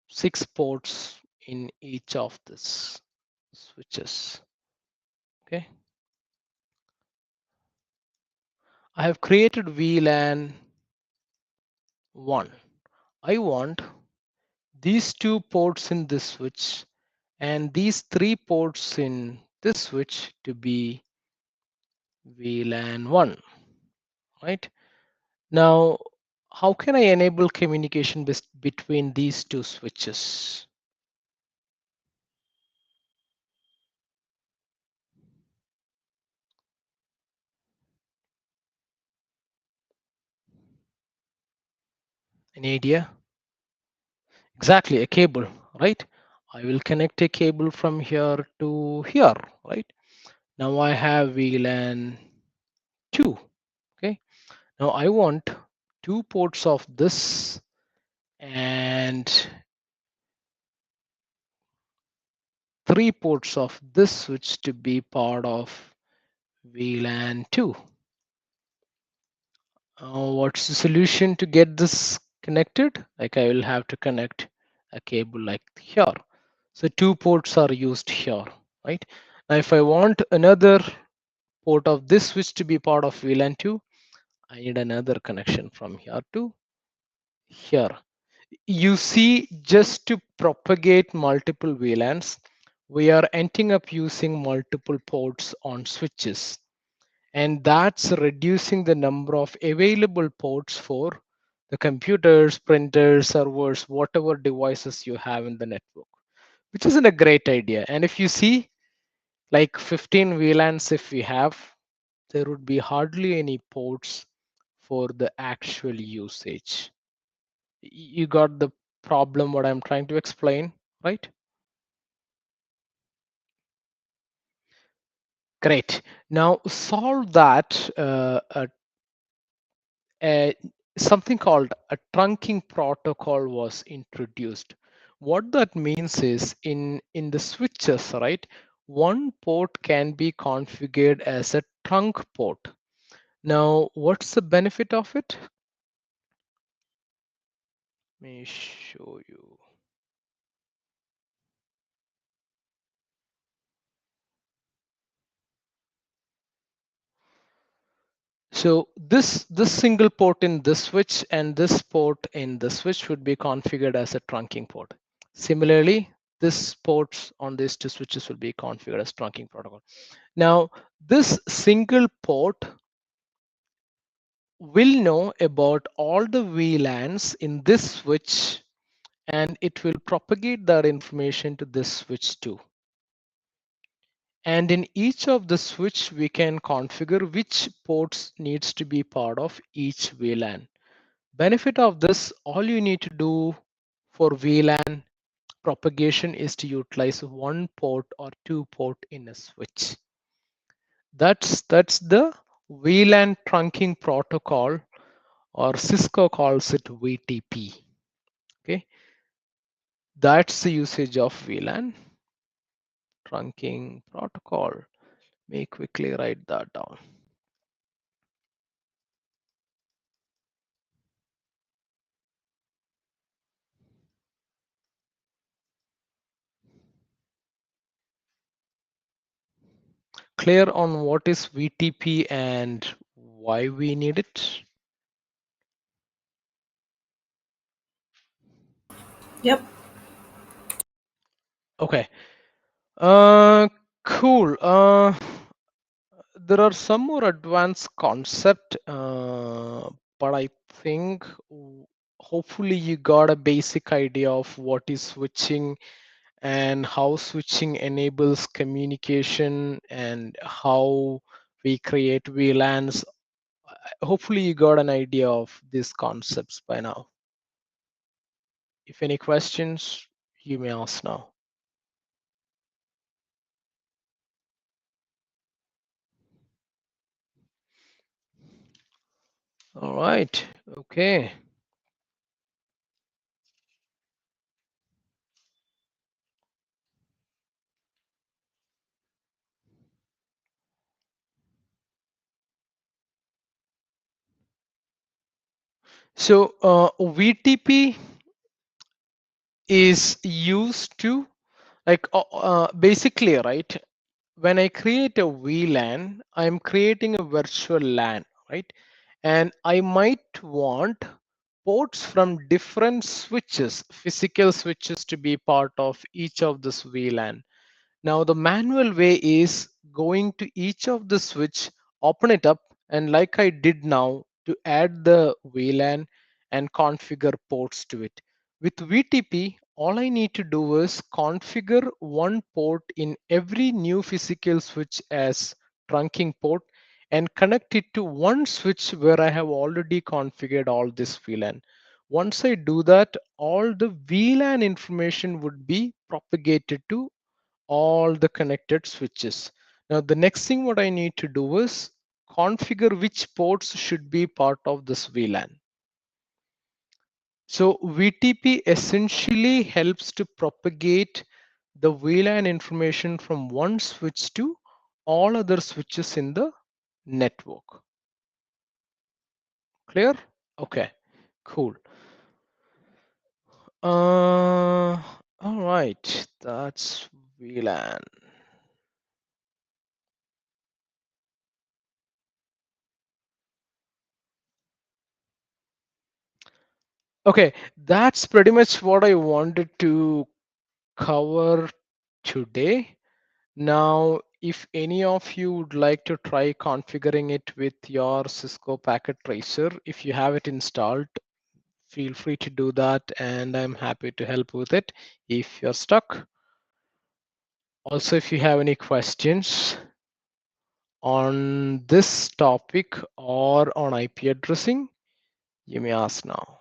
6 ports in each of these switches. Okay, I have created VLAN 1. I want these 2 ports in this switch and these 3 ports in this switch to be VLAN 1, right? Now, how can I enable communication between these 2 switches? Any idea? Exactly, a cable, right? I will connect a cable from here to here, right? Now I have VLAN 2. Okay, now I want 2 ports of this and 3 ports of this switch to be part of VLAN 2. What's the solution to get this connected? Like I will have to connect a cable like here. So 2 ports are used here, right? Now if I want another port of this switch to be part of VLAN 2, I need another connection from here to here. You see, just to propagate multiple VLANs, we are ending up using multiple ports on switches. And that's reducing the number of available ports for the computers, printers, servers, whatever devices you have in the network, which isn't a great idea. And if you see, like 15 VLANs, if we have, there would be hardly any ports for the actual usage. You got the problem what I'm trying to explain, right? Great. Now solve that a, something called a trunking protocol was introduced. What that means is in the switches, right? One port can be configured as a trunk port. Now, what's the benefit of it? Let me show you. So this single port in this switch and this port in the switch would be configured as a trunking port. Similarly, this ports on these two switches will be configured as trunking protocol. Now, this single port will know about all the VLANs in this switch, and it will propagate that information to this switch too. And in each of the switch, we can configure which ports needs to be part of each VLAN. Benefit of this, all you need to do for VLAN propagation is to utilize one port or two port in a switch. That's the VLAN trunking protocol, or Cisco calls it VTP. Okay, that's the usage of VLAN trunking protocol. Let me quickly write that down. Clear on what is VTP and why we need it? Yep. Okay. Cool. There are some more advanced concept, but I think hopefully you got a basic idea of what is switching and how switching enables communication and how we create VLANs. Hopefully you got an idea of these concepts by now. If any questions, you may ask now. All right. Okay. So VTP is used to, like, basically, right? When I create a VLAN, I'm creating a virtual LAN, right? And I might want ports from different switches, physical switches, to be part of each of this VLAN. Now the manual way is going to each of the switch, open it up, and like I did now, to add the VLAN and configure ports to it. With VTP, all I need to do is configure one port in every new physical switch as trunking port and connect it to one switch where I have already configured all this VLAN. Once I do that, all the VLAN information would be propagated to all the connected switches. Now, the next thing what I need to do is configure which ports should be part of this VLAN. So VTP essentially helps to propagate the VLAN information from one switch to all other switches in the network. Clear? Okay, cool. All right, that's VLAN. Okay, that's pretty much what I wanted to cover today. Now, if any of you would like to try configuring it with your Cisco Packet Tracer, if you have it installed, feel free to do that, and I'm happy to help with it if you're stuck. Also, if you have any questions on this topic or on IP addressing, you may ask now.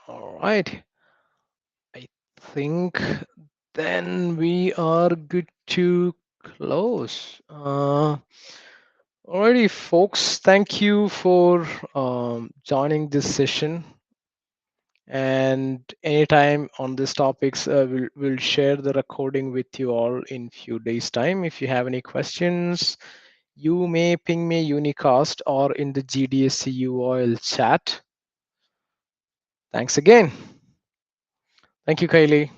All right. I think then we are good to close. Alrighty, folks. Thank you for joining this session. And anytime on these topics, we'll share the recording with you all in few days' time. If you have any questions, you may ping me unicast or in the GDSC UoL chat. Thanks again. Thank you, Kylie.